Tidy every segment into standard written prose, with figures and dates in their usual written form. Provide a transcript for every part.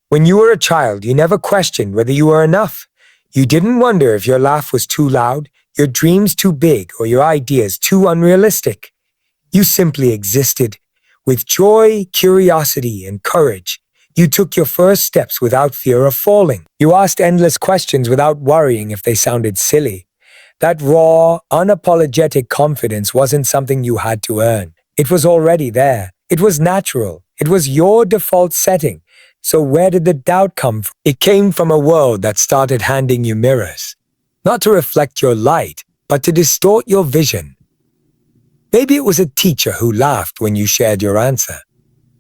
When you were a child, you never questioned whether you were enough. You didn't wonder if your laugh was too loud, your dreams too big, or your ideas too unrealistic. You simply existed. With joy, curiosity, and courage, you took your first steps without fear of falling. You asked endless questions without worrying if they sounded silly. That raw, unapologetic confidence wasn't something you had to earn. It was already there. It was natural. It was your default setting. So where did the doubt come from? It came from a world that started handing you mirrors. Not to reflect your light, but to distort your vision. Maybe it was a teacher who laughed when you shared your answer.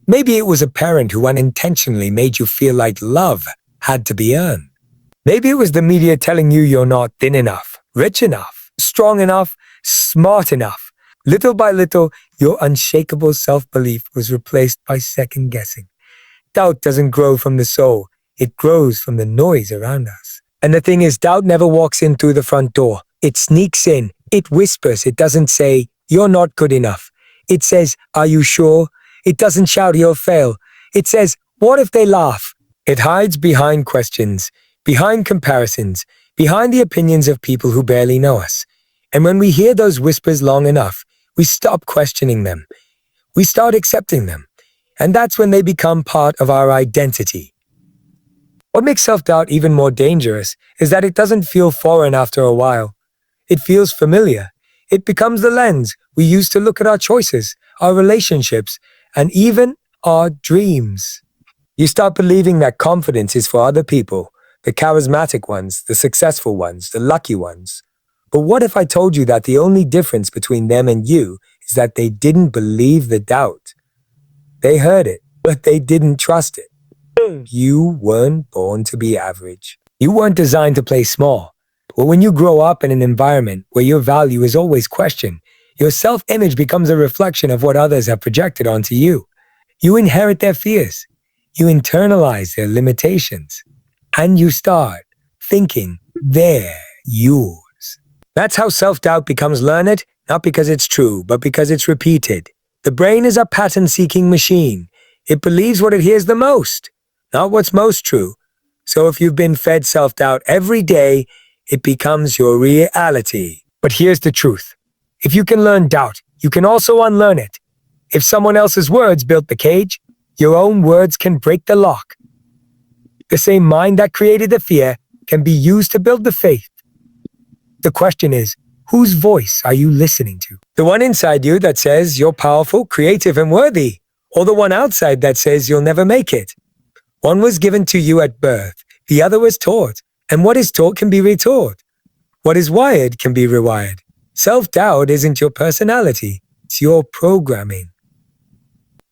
Maybe it was a parent who unintentionally made you feel like love had to be earned. Maybe it was the media telling you you're not thin enough, rich enough, strong enough, smart enough. Little by little, your unshakable self-belief was replaced by second-guessing. Doubt doesn't grow from the soul. It grows from the noise around us. And the thing is, doubt never walks in through the front door. It sneaks in. It whispers. It doesn't say, "You're not good enough." It says, "Are you sure?" It doesn't shout, "You'll fail." It says, "What if they laugh?" It hides behind questions, behind comparisons, behind the opinions of people who barely know us. And when we hear those whispers long enough, we stop questioning them. We start accepting them. And that's when they become part of our identity. What makes self-doubt even more dangerous is that it doesn't feel foreign after a while. It feels familiar. It becomes the lens we use to look at our choices, our relationships, and even our dreams. You start believing that confidence is for other people, the charismatic ones, the successful ones, the lucky ones. But what if I told you that the only difference between them and you is that they didn't believe the doubt? They heard it, but they didn't trust it. You weren't born to be average. You weren't designed to play small. But when you grow up in an environment where your value is always questioned, your self-image becomes a reflection of what others have projected onto you. You inherit their fears. You internalize their limitations. And you start thinking they're yours. That's how self-doubt becomes learned, not because it's true, but because it's repeated. The brain is a pattern-seeking machine. It believes what it hears the most, not what's most true. So if you've been fed self-doubt every day, it becomes your reality. But here's the truth. If you can learn doubt, you can also unlearn it. If someone else's words built the cage, your own words can break the lock. The same mind that created the fear can be used to build the faith. The question is, whose voice are you listening to? The one inside you that says you're powerful, creative, and worthy, or the one outside that says you'll never make it? One was given to you at birth, the other was taught, and what is taught can be retaught. What is wired can be rewired. Self-doubt isn't your personality, it's your programming.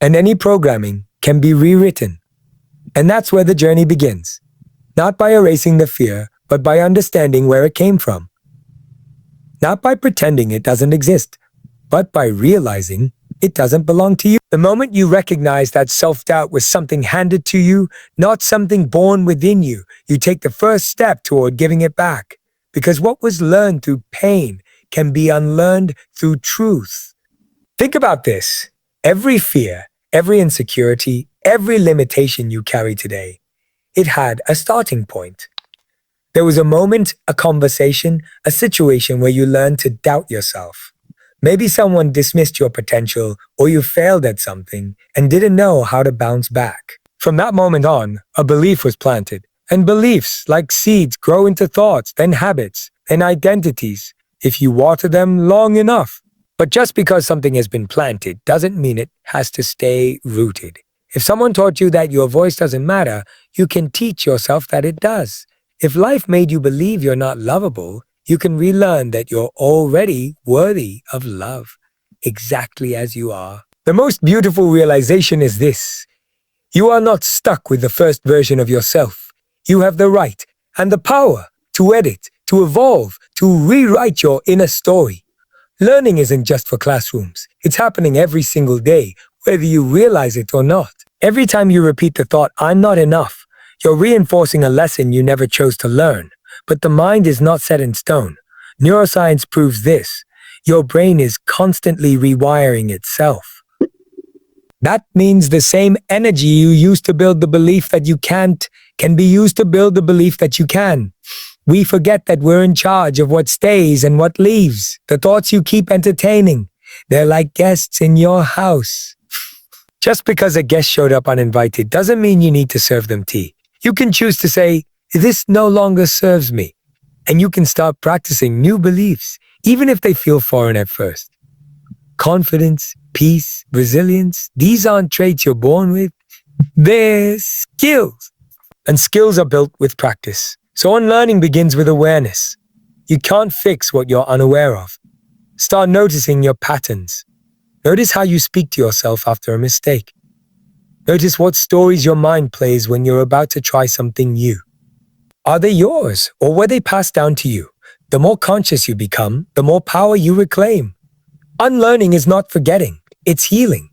And any programming can be rewritten. And that's where the journey begins. Not by erasing the fear, but by understanding where it came from. Not by pretending it doesn't exist, but by realizing it doesn't belong to you. The moment you recognize that self-doubt was something handed to you, not something born within you, you take the first step toward giving it back. Because what was learned through pain can be unlearned through truth. Think about this. Every fear, every insecurity, every limitation you carry today, it had a starting point. There was a moment, a conversation, a situation where you learned to doubt yourself. Maybe someone dismissed your potential, or you failed at something and didn't know how to bounce back. From that moment on, a belief was planted. And beliefs, like seeds, grow into thoughts, then habits, then identities, if you water them long enough. But just because something has been planted doesn't mean it has to stay rooted. If someone taught you that your voice doesn't matter, you can teach yourself that it does. If life made you believe you're not lovable, you can relearn that you're already worthy of love, exactly as you are. The most beautiful realization is this. You are not stuck with the first version of yourself. You have the right and the power to edit, to evolve, to rewrite your inner story. Learning isn't just for classrooms. It's happening every single day, whether you realize it or not. Every time you repeat the thought, "I'm not enough," you're reinforcing a lesson you never chose to learn. But the mind is not set in stone. Neuroscience proves this. Your brain is constantly rewiring itself. That means the same energy you use to build the belief that you can't can be used to build the belief that you can. We forget that we're in charge of what stays and what leaves. The thoughts you keep entertaining, they're like guests in your house. Just because a guest showed up uninvited doesn't mean you need to serve them tea. You can choose to say, "This no longer serves me." And you can start practicing new beliefs, even if they feel foreign at first. Confidence, peace, resilience, these aren't traits you're born with. They're skills. And skills are built with practice. So unlearning begins with awareness. You can't fix what you're unaware of. Start noticing your patterns. Notice how you speak to yourself after a mistake. Notice what stories your mind plays when you're about to try something new. Are they yours, or were they passed down to you? The more conscious you become, the more power you reclaim. Unlearning is not forgetting, it's healing.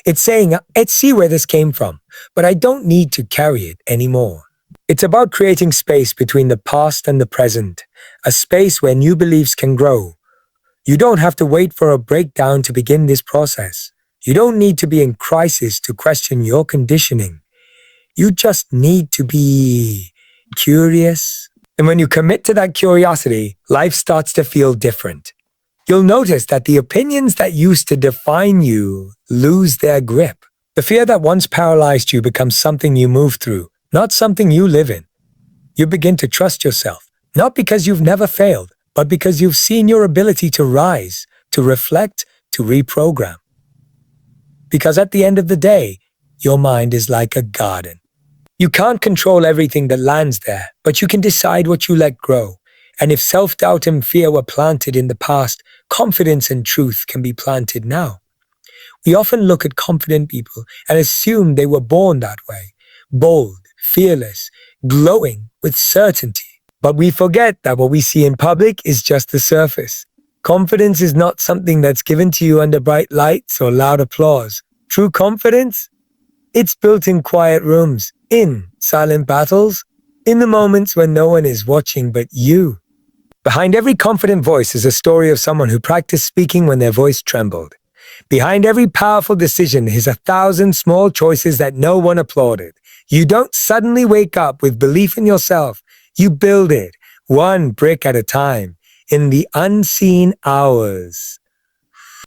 It's saying, "Let's see where this came from, but I don't need to carry it anymore." It's about creating space between the past and the present, a space where new beliefs can grow. You don't have to wait for a breakdown to begin this process. You don't need to be in crisis to question your conditioning. You just need to be curious. And when you commit to that curiosity, life starts to feel different. You'll notice that the opinions that used to define you lose their grip. The fear that once paralyzed you becomes something you move through, not something you live in. You begin to trust yourself, not because you've never failed, but because you've seen your ability to rise, to reflect, to reprogram. Because at the end of the day, your mind is like a garden. You can't control everything that lands there, but you can decide what you let grow. And if self-doubt and fear were planted in the past, confidence and truth can be planted now. We often look at confident people and assume they were born that way, bold, fearless, glowing with certainty. But we forget that what we see in public is just the surface. Confidence is not something that's given to you under bright lights or loud applause. True confidence? It's built in quiet rooms, in silent battles, in the moments when no one is watching but you. Behind every confident voice is a story of someone who practiced speaking when their voice trembled. Behind every powerful decision is 1,000 small choices that no one applauded. You don't suddenly wake up with belief in yourself. You build it, one brick at a time, in the unseen hours.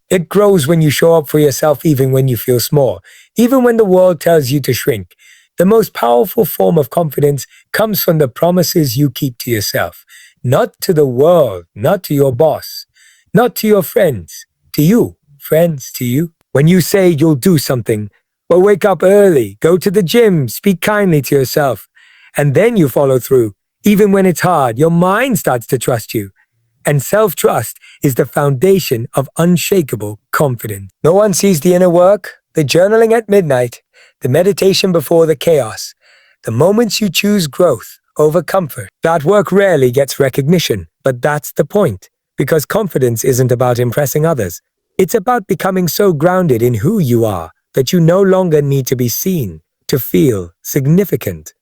It grows when you show up for yourself even when you feel small, even when the world tells you to shrink. The most powerful form of confidence comes from the promises you keep to yourself. Not to the world, not to your boss, not to your friends, to you, friends, to you. When you say you'll do something, or wake up early, go to the gym, speak kindly to yourself, and then you follow through. Even when it's hard, your mind starts to trust you. And self-trust is the foundation of unshakable confidence. No one sees the inner work, the journaling at midnight, the meditation before the chaos, the moments you choose growth over comfort. That work rarely gets recognition, but that's the point, because confidence isn't about impressing others. It's about becoming so grounded in who you are that you no longer need to be seen to feel significant.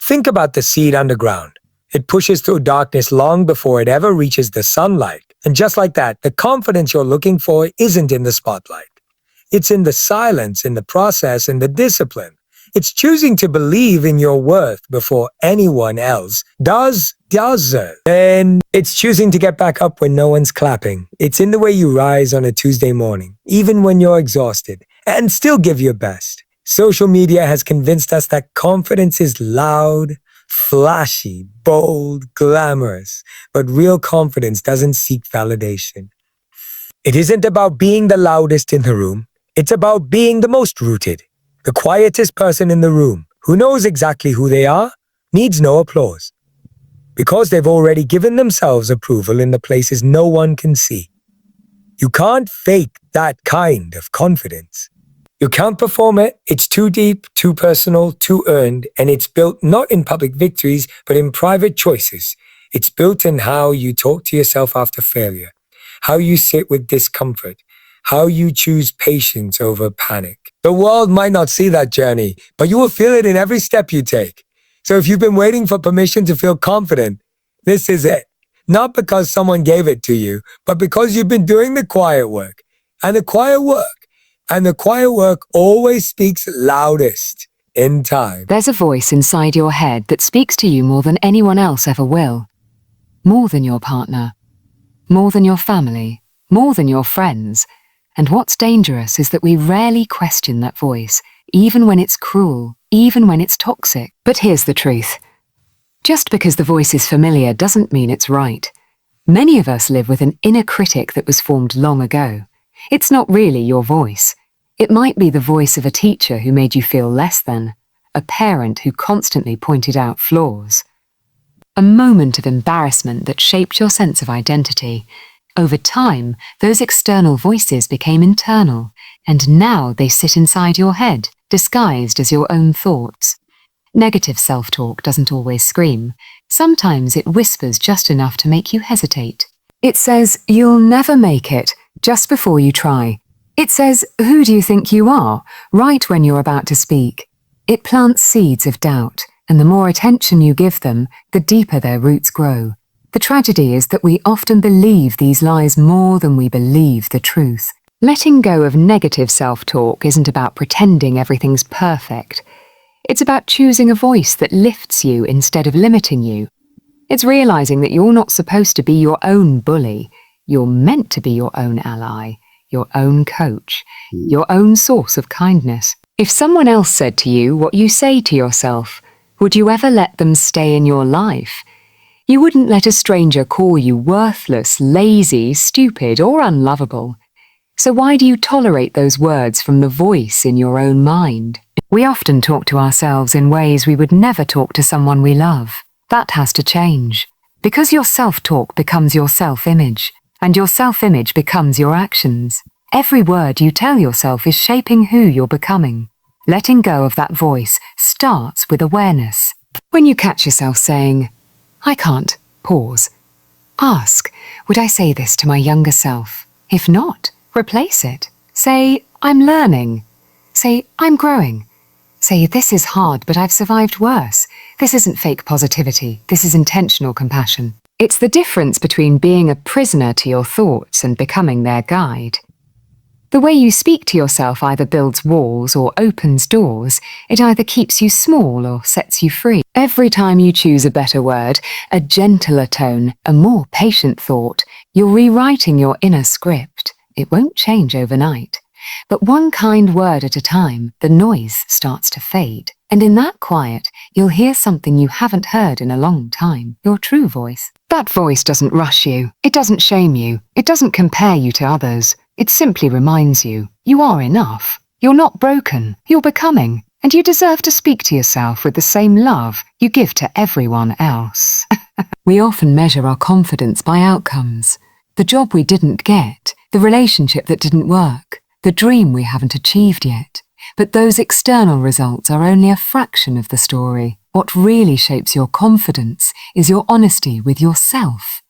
Think about the seed underground. It pushes through darkness long before it ever reaches the sunlight. And just like that, the confidence you're looking for isn't in the spotlight. It's in the silence, in the process, in the discipline. It's choosing to believe in your worth before anyone else does it. And it's choosing to get back up when no one's clapping. It's in the way you rise on a Tuesday morning, even when you're exhausted, and still give your best. Social media has convinced us that confidence is loud, flashy, bold, glamorous, but real confidence doesn't seek validation. It isn't about being the loudest in the room. It's about being the most rooted. The quietest person in the room, who knows exactly who they are, needs no applause, because they've already given themselves approval in the places no one can see. You can't fake that kind of confidence. You can't perform it. It's too deep, too personal, too earned, and it's built not in public victories, but in private choices. It's built in how you talk to yourself after failure, how you sit with discomfort, how you choose patience over panic. The world might not see that journey, but you will feel it in every step you take. So if you've been waiting for permission to feel confident, this is it. Not because someone gave it to you, but because you've been doing the quiet work. And the quiet work, And the quiet work always speaks loudest in time. There's a voice inside your head that speaks to you more than anyone else ever will. More than your partner. More than your family. More than your friends. And what's dangerous is that we rarely question that voice, even when it's cruel, even when it's toxic. But here's the truth. Just because the voice is familiar doesn't mean it's right. Many of us live with an inner critic that was formed long ago. It's not really your voice. It might be the voice of a teacher who made you feel less than, a parent who constantly pointed out flaws, a moment of embarrassment that shaped your sense of identity. Over time, those external voices became internal, and now they sit inside your head, disguised as your own thoughts. Negative self-talk doesn't always scream. Sometimes it whispers just enough to make you hesitate. It says, "You'll never make it," just before you try. It says, "Who do you think you are?" right when you're about to speak. It plants seeds of doubt, and the more attention you give them, the deeper their roots grow. The tragedy is that we often believe these lies more than we believe the truth. Letting go of negative self-talk isn't about pretending everything's perfect. It's about choosing a voice that lifts you instead of limiting you. It's realizing that you're not supposed to be your own bully. You're meant to be your own ally, your own coach, your own source of kindness. If someone else said to you what you say to yourself, would you ever let them stay in your life? You wouldn't let a stranger call you worthless, lazy, stupid, or unlovable. So why do you tolerate those words from the voice in your own mind? We often talk to ourselves in ways we would never talk to someone we love. That has to change. Because your self-talk becomes your self-image, and your self-image becomes your actions. Every word you tell yourself is shaping who you're becoming. Letting go of that voice starts with awareness. When you catch yourself saying, "I can't," pause. Ask, would I say this to my younger self? If not, replace it. Say, "I'm learning." Say, "I'm growing." Say, "This is hard, but I've survived worse." This isn't fake positivity. This is intentional compassion. It's the difference between being a prisoner to your thoughts and becoming their guide. The way you speak to yourself either builds walls or opens doors. It either keeps you small or sets you free. Every time you choose a better word, a gentler tone, a more patient thought, you're rewriting your inner script. It won't change overnight. But one kind word at a time, the noise starts to fade. And in that quiet, you'll hear something you haven't heard in a long time, your true voice. That voice doesn't rush you. It doesn't shame you. It doesn't compare you to others. It simply reminds you, you are enough. You're not broken. You're becoming. And you deserve to speak to yourself with the same love you give to everyone else. We often measure our confidence by outcomes. The job we didn't get, the relationship that didn't work, the dream we haven't achieved yet. But those external results are only a fraction of the story. What really shapes your confidence is your honesty with yourself.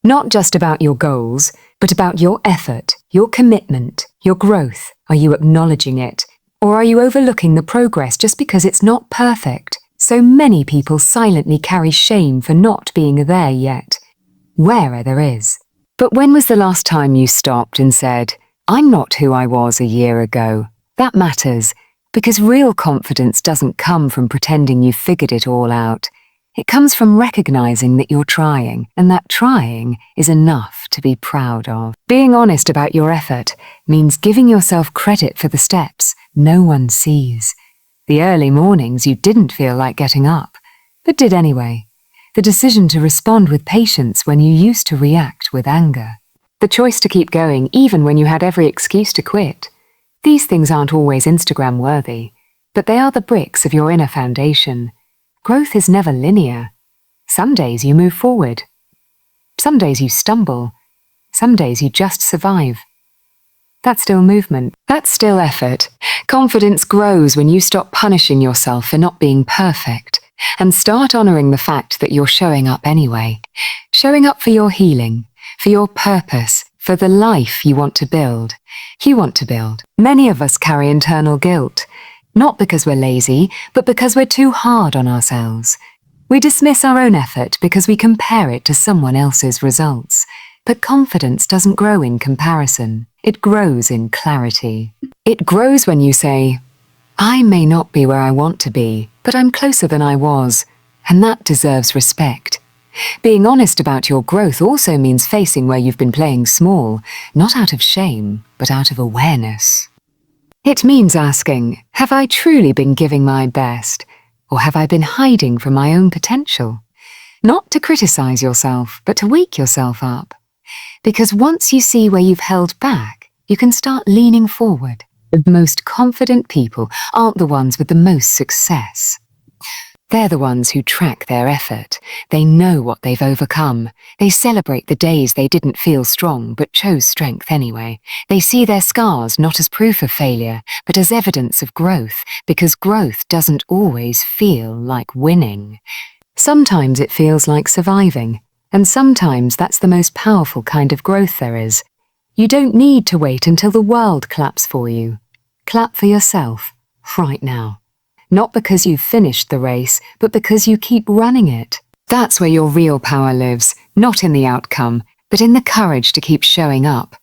Not just about your goals, but about your effort, your commitment, your growth. Are you acknowledging it? Or are you overlooking the progress just because it's not perfect? So many people silently carry shame for not being there yet. Wherever there is. But when was the last time you stopped and said, "I'm not who I was a year ago"? That matters, because real confidence doesn't come from pretending you've figured it all out. It comes from recognizing that you're trying, and that trying is enough to be proud of. Being honest about your effort means giving yourself credit for the steps no one sees. The early mornings you didn't feel like getting up, but did anyway. The decision to respond with patience when you used to react with anger. The choice to keep going even when you had every excuse to quit. These things aren't always Instagram worthy, but they are the bricks of your inner foundation. Growth is never linear. Some days you move forward. Some days you stumble. Some days you just survive. That's still movement. That's still effort. Confidence grows when you stop punishing yourself for not being perfect and start honoring the fact that you're showing up anyway. Showing up for your healing, for your purpose, for the life you want to build. Many of us carry internal guilt, not because we're lazy, but because we're too hard on ourselves. We dismiss our own effort because we compare it to someone else's results. But confidence doesn't grow in comparison. It grows in clarity. It grows when you say, I may not be where I want to be, but I'm closer than I was, and that deserves respect. Being honest about your growth also means facing where you've been playing small, not out of shame, but out of awareness. It means asking, have I truly been giving my best, or have I been hiding from my own potential? Not to criticize yourself, but to wake yourself up. Because once you see where you've held back, you can start leaning forward. The most confident people aren't the ones with the most success. They're the ones who track their effort. They know what they've overcome. They celebrate the days they didn't feel strong but chose strength anyway. They see their scars not as proof of failure, but as evidence of growth, because growth doesn't always feel like winning. Sometimes it feels like surviving, and sometimes that's the most powerful kind of growth there is. You don't need to wait until the world claps for you. Clap for yourself, right now. Not because you've finished the race, but because you keep running it. That's where your real power lives, not in the outcome, but in the courage to keep showing up.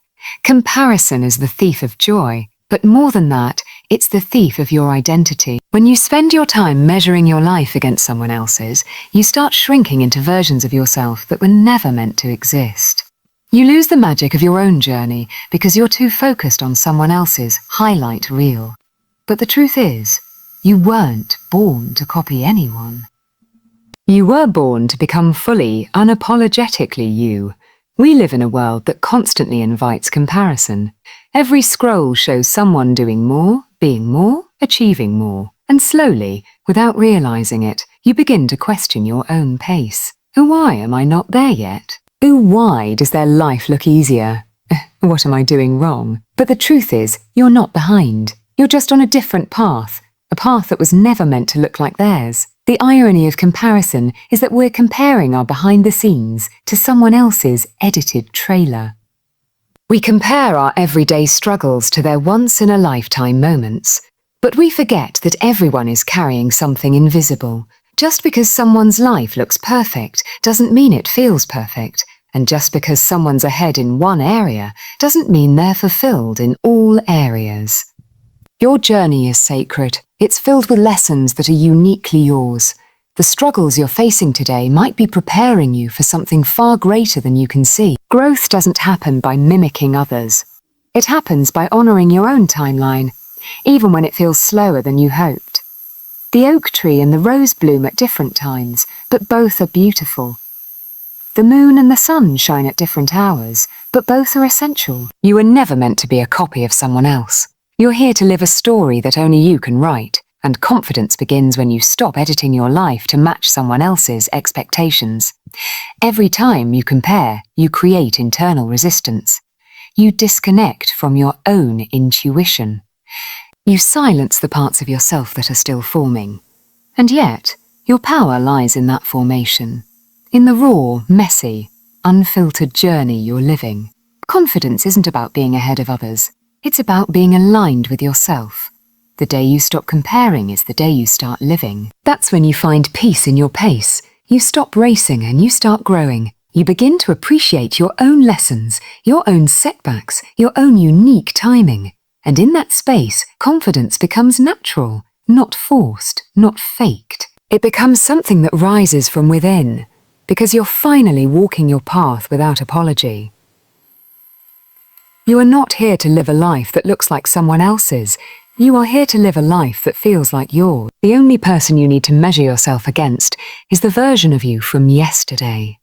Comparison is the thief of joy, but more than that, it's the thief of your identity. When you spend your time measuring your life against someone else's, you start shrinking into versions of yourself that were never meant to exist. You lose the magic of your own journey because you're too focused on someone else's highlight reel. But the truth is, you weren't born to copy anyone. You were born to become fully, unapologetically you. We live in a world that constantly invites comparison. Every scroll shows someone doing more, being more, achieving more. And slowly, without realizing it, you begin to question your own pace. Why am I not there yet? Why does their life look easier? What am I doing wrong? But the truth is, you're not behind. You're just on a different path. A path that was never meant to look like theirs. The irony of comparison is that we're comparing our behind the scenes to someone else's edited trailer. We compare our everyday struggles to their once-in-a-lifetime moments. But we forget that everyone is carrying something invisible. Just because someone's life looks perfect doesn't mean it feels perfect. And just because someone's ahead in one area doesn't mean they're fulfilled in all areas. Your journey is sacred. It's filled with lessons that are uniquely yours. The struggles you're facing today might be preparing you for something far greater than you can see. Growth doesn't happen by mimicking others. It happens by honoring your own timeline, even when it feels slower than you hoped. The oak tree and the rose bloom at different times, but both are beautiful. The moon and the sun shine at different hours, but both are essential. You were never meant to be a copy of someone else. You're here to live a story that only you can write, and confidence begins when you stop editing your life to match someone else's expectations. Every time you compare, you create internal resistance. You disconnect from your own intuition. You silence the parts of yourself that are still forming. And yet, your power lies in that formation, in the raw, messy, unfiltered journey you're living. Confidence isn't about being ahead of others. It's about being aligned with yourself. The day you stop comparing is the day you start living. That's when you find peace in your pace. You stop racing and you start growing. You begin to appreciate your own lessons, your own setbacks, your own unique timing. And in that space, confidence becomes natural, not forced, not faked. It becomes something that rises from within, because you're finally walking your path without apology. You are not here to live a life that looks like someone else's. You are here to live a life that feels like yours. The only person you need to measure yourself against is the version of you from yesterday.